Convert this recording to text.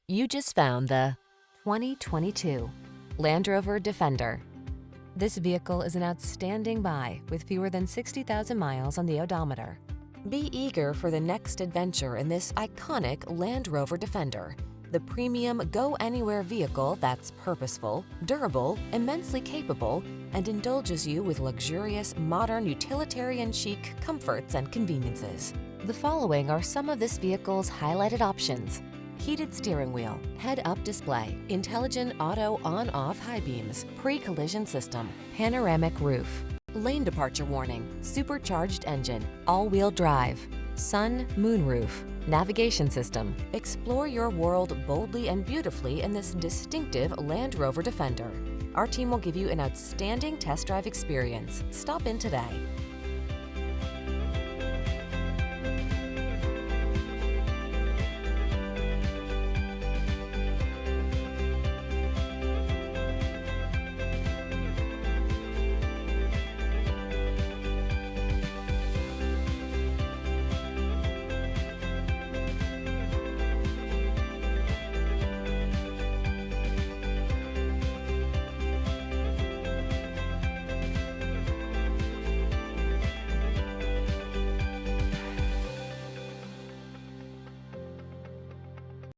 You just found the 2022 Land Rover Defender. This vehicle is an outstanding buy with fewer than 60,000 miles on the odometer. Be eager for the next adventure in this iconic Land Rover Defender, the premium go-anywhere vehicle that's purposeful, durable, immensely capable, and indulges you with luxurious, modern, utilitarian chic comforts and conveniences. The following are some of this vehicle's highlighted options: heated steering wheel, head-up display, intelligent auto on-off high beams, pre-collision system, panoramic roof, lane departure warning, supercharged engine, all-wheel drive, sun, moon roof, navigation system. Explore your world boldly and beautifully in this distinctive Land Rover Defender. Our team will give you an outstanding test drive experience. Stop in today.